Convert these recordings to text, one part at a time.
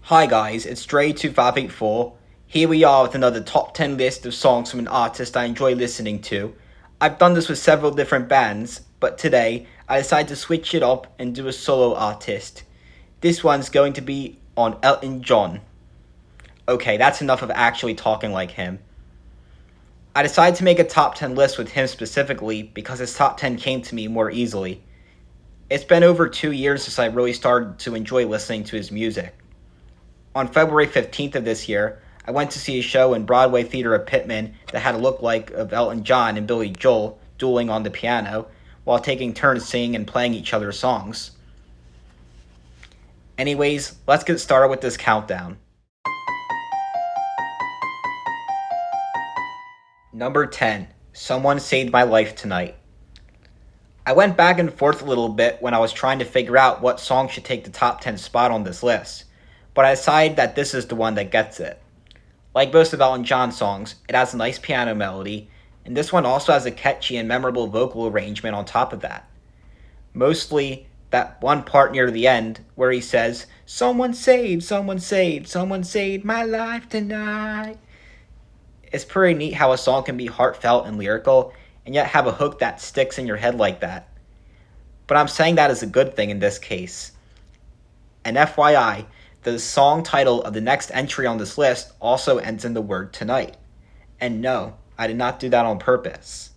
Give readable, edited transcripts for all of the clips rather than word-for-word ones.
Hi guys, it's DrayYoutube584. Here we are with another top 10 list of songs from an artist I enjoy listening to. I've done this with several different bands, but today I decided to switch it up and do a solo artist. This one's going to be on Elton John. Okay, that's enough of actually talking like him. I decided to make a top 10 list with him specifically because his top 10 came to me more easily. It's been over 2 years since I really started to enjoy listening to his music. On February 15th of this year, I went to see a show in Broadway Theater of Pittman that had a look-alike of Elton John and Billy Joel dueling on the piano while taking turns singing and playing each other's songs. Anyways, let's get started with this countdown. Number 10. Someone Saved My Life Tonight. I went back and forth a little bit when I was trying to figure out what song should take the top 10 spot on this list, but I decided that this is the one that gets it. Like most of Elton John's songs, it has a nice piano melody, and this one also has a catchy and memorable vocal arrangement on top of that. Mostly that one part near the end where he says, someone saved my life tonight." It's pretty neat how a song can be heartfelt and lyrical, and yet have a hook that sticks in your head like that. But I'm saying that is a good thing in this case. And FYI, the song title of the next entry on this list also ends in the word tonight. And no, I did not do that on purpose.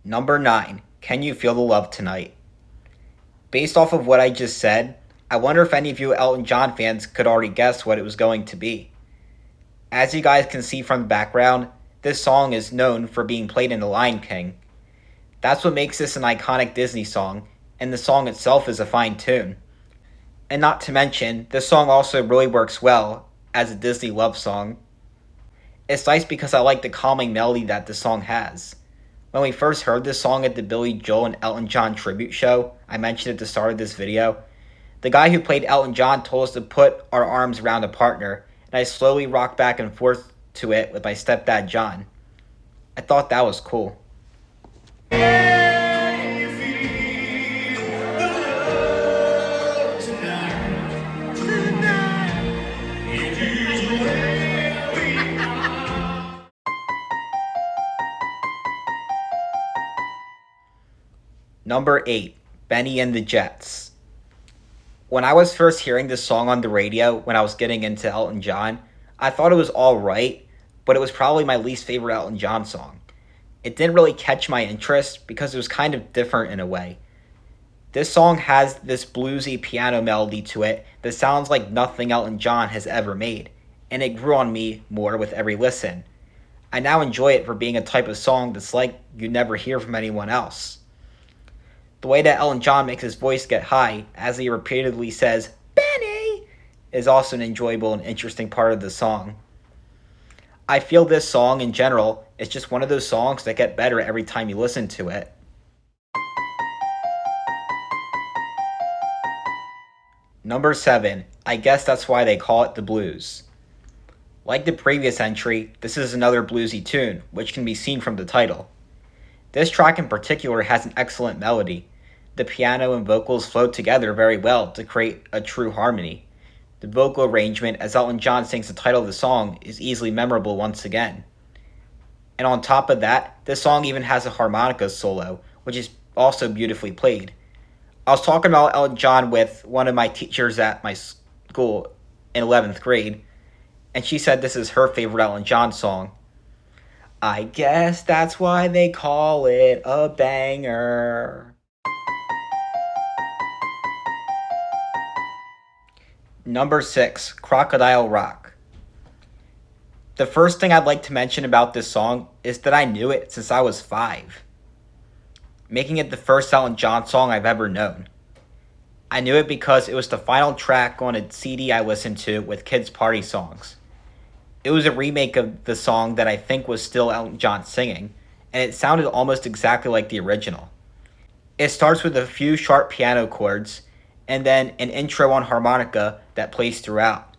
Number 9. Can You Feel the Love Tonight? Based off of what I just said, I wonder if any of you Elton John fans could already guess what it was going to be. As you guys can see from the background, this song is known for being played in The Lion King. That's what makes this an iconic Disney song, and the song itself is a fine tune. And not to mention, this song also really works well as a Disney love song. It's nice because I like the calming melody that the song has. When we first heard this song at the Billy Joel and Elton John tribute show I mentioned at the start of this video, the guy who played Elton John told us to put our arms around a partner, and I slowly rocked back and forth to it with my stepdad John. I thought that was cool. Number 8. Benny and the Jets. When I was first hearing this song on the radio when I was getting into Elton John, I thought it was alright, but it was probably my least favorite Elton John song. It didn't really catch my interest because it was kind of different in a way. This song has this bluesy piano melody to it that sounds like nothing Elton John has ever made, and it grew on me more with every listen. I now enjoy it for being a type of song that's like you never hear from anyone else. The way that Elton John makes his voice get high as he repeatedly says, "Benny," is also an enjoyable and interesting part of the song. I feel this song in general is just one of those songs that get better every time you listen to it. Number 7. I Guess That's Why They Call It the Blues. Like the previous entry, this is another bluesy tune, which can be seen from the title. This track in particular has an excellent melody. The piano and vocals flow together very well to create a true harmony. The vocal arrangement as Elton John sings the title of the song is easily memorable once again. And on top of that, this song even has a harmonica solo, which is also beautifully played. I was talking about Elton John with one of my teachers at my school in 11th grade, and she said this is her favorite Elton John song. I guess that's why they call it a banger. Number 6. Crocodile Rock. The first thing I'd like to mention about this song is that I knew it since I was 5, making it the first Elton John song I've ever known. I knew it because it was the final track on a CD I listened to with kids' party songs. It was a remake of the song that I think was still Elton John singing, and it sounded almost exactly like the original. It starts with a few sharp piano chords, and then an intro on harmonica that plays throughout.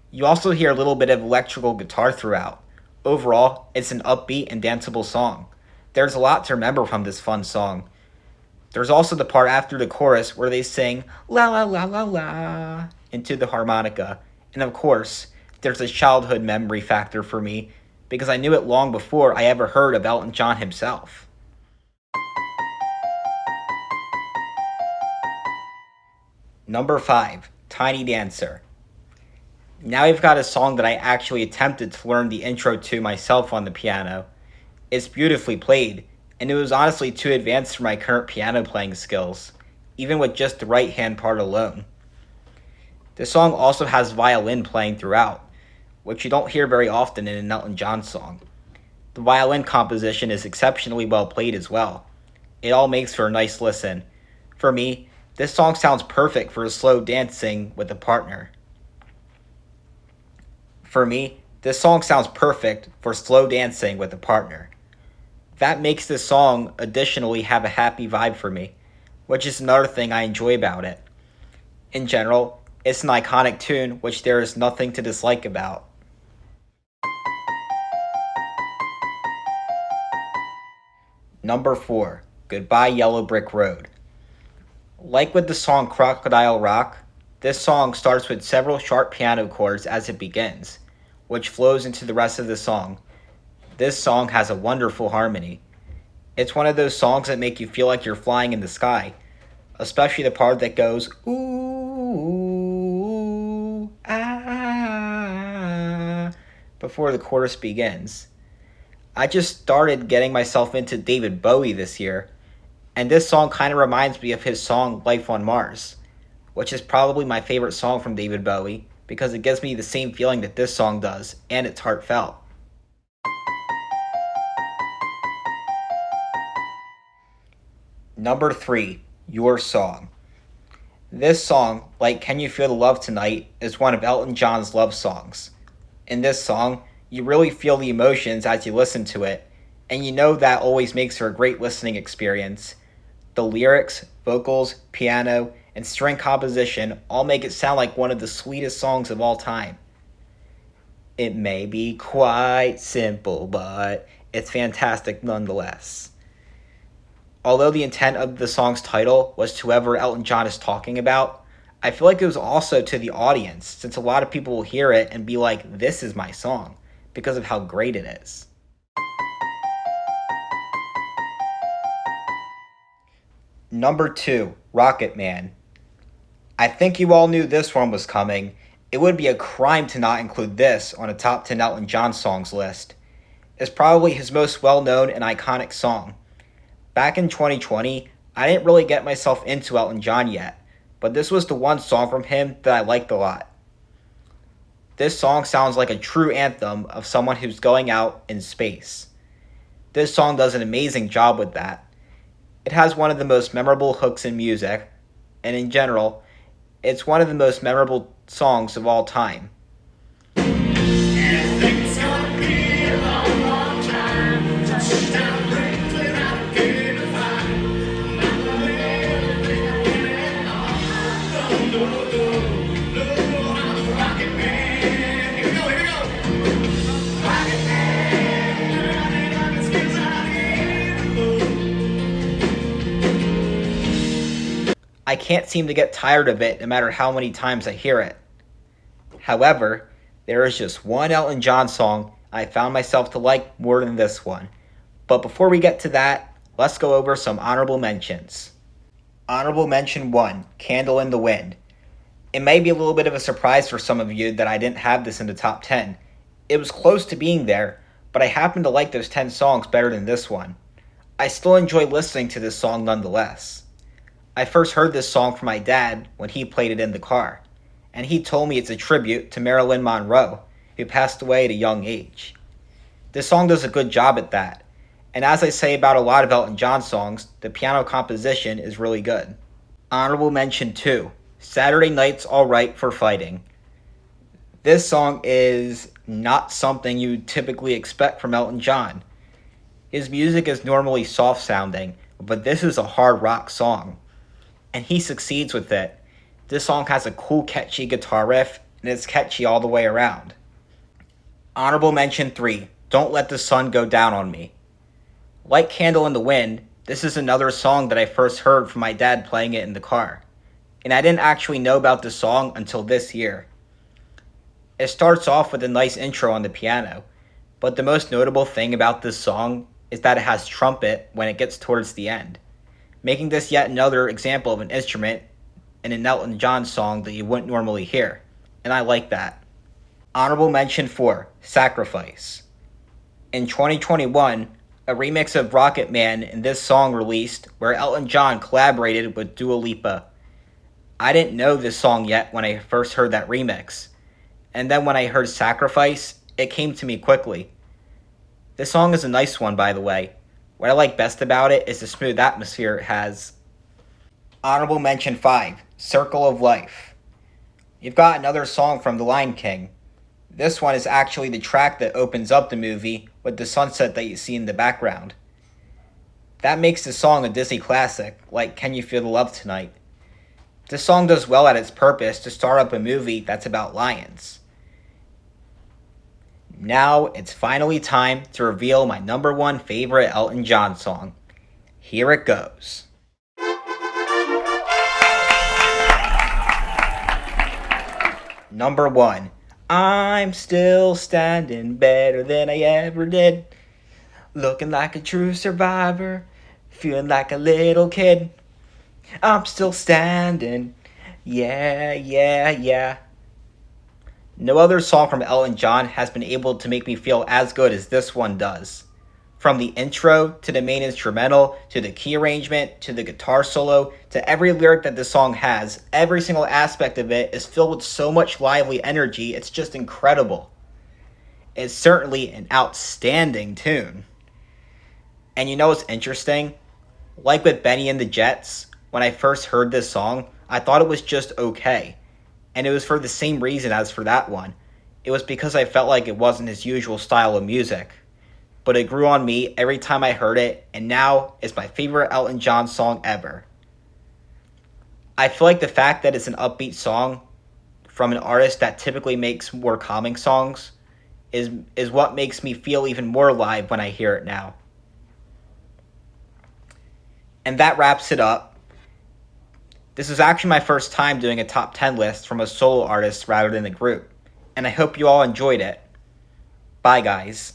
You also hear a little bit of electrical guitar throughout. Overall, it's an upbeat and danceable song. There's a lot to remember from this fun song. There's also the part after the chorus where they sing la la la la la into the harmonica. And of course, there's a childhood memory factor for me because I knew it long before I ever heard of Elton John himself. Number 5, Tiny Dancer. Now I've got a song that I actually attempted to learn the intro to myself on the piano. It's beautifully played, and it was honestly too advanced for my current piano playing skills, even with just the right hand part alone. The song also has violin playing throughout, which you don't hear very often in an Elton John song. The violin composition is exceptionally well played as well. It all makes for a nice listen. For me, this song sounds perfect for slow dancing with a partner. That makes this song additionally have a happy vibe for me, which is another thing I enjoy about it. In general, it's an iconic tune which there is nothing to dislike about. Number 4, Goodbye Yellow Brick Road. Like with the song Crocodile Rock, this song starts with several sharp piano chords as it begins, which flows into the rest of the song. This song has a wonderful harmony. It's one of those songs that make you feel like you're flying in the sky, especially the part that goes ooh, ah, before the chorus begins. I just started getting myself into David Bowie this year, and this song kind of reminds me of his song Life on Mars, which is probably my favorite song from David Bowie because it gives me the same feeling that this song does, and it's heartfelt. Number 3, Your Song. This song, like Can You Feel the Love Tonight, is one of Elton John's love songs. In this song, you really feel the emotions as you listen to it, and you know that always makes for a great listening experience. The lyrics, vocals, piano, and string composition all make it sound like one of the sweetest songs of all time. It may be quite simple, but it's fantastic nonetheless. Although the intent of the song's title was to whoever Elton John is talking about, I feel like it was also to the audience, since a lot of people will hear it and be like, this is my song, because of how great it is. Number 2, Rocket Man. I think you all knew this one was coming. It would be a crime to not include this on a top 10 Elton John songs list. It's probably his most well-known and iconic song. Back in 2020, I didn't really get myself into Elton John yet, but this was the one song from him that I liked a lot. This song sounds like a true anthem of someone who's going out in space. This song does an amazing job with that. It has one of the most memorable hooks in music, and in general, it's one of the most memorable songs of all time. I can't seem to get tired of it no matter how many times I hear it. However, there is just one Elton John song I found myself to like more than this one. But before we get to that, let's go over some honorable mentions. Honorable mention 1, Candle in the Wind. It may be a little bit of a surprise for some of you that I didn't have this in the top 10. It was close to being there, but I happen to like those 10 songs better than this one. I still enjoy listening to this song nonetheless. I first heard this song from my dad when he played it in the car, and he told me it's a tribute to Marilyn Monroe, who passed away at a young age. This song does a good job at that, and as I say about a lot of Elton John songs, the piano composition is really good. Honorable mention 2, Saturday Night's Alright for Fighting. This song is not something you typically expect from Elton John. His music is normally soft sounding, but this is a hard rock song, and he succeeds with it. This song has a cool, catchy guitar riff, and it's catchy all the way around. Honorable mention 3, Don't Let the Sun Go Down on Me. Like Candle in the Wind, This is another song that I first heard from my dad playing it in the car, and I didn't actually know about this song until this year. It starts off with a nice intro on the piano, but the most notable thing about this song is that it has trumpet when it gets towards the end, making this yet another example of an instrument in an Elton John song that you wouldn't normally hear, and I like that. Honorable mention for Sacrifice. In 2021, a remix of Rocket Man and this song released where Elton John collaborated with Dua Lipa. I didn't know this song yet when I first heard that remix, and then when I heard Sacrifice, it came to me quickly. This song is a nice one, by the way. What I like best about it is the smooth atmosphere it has. Honorable mention 5, Circle of Life. You've got another song from The Lion King. This one is actually the track that opens up the movie with the sunset that you see in the background. That makes the song a Disney classic, like Can You Feel the Love Tonight? This song does well at its purpose to start up a movie that's about lions. Now it's finally time to reveal my number one favorite Elton John song. Here it goes. Number 1. I'm still standing better than I ever did. Looking like a true survivor, feeling like a little kid. I'm still standing, yeah. No other song from Elton John has been able to make me feel as good as this one does. From the intro, to the main instrumental, to the key arrangement, to the guitar solo, to every lyric that this song has, every single aspect of it is filled with so much lively energy, it's just incredible. It's certainly an outstanding tune. And you know what's interesting? Like with Benny and the Jets, when I first heard this song, I thought it was just okay. And it was for the same reason as for that one. It was because I felt like it wasn't his usual style of music. But it grew on me every time I heard it, and now it's my favorite Elton John song ever. I feel like the fact that it's an upbeat song from an artist that typically makes more calming songs is what makes me feel even more alive when I hear it now. And that wraps it up. This is actually my first time doing a top 10 list from a solo artist rather than a group, and I hope you all enjoyed it. Bye guys.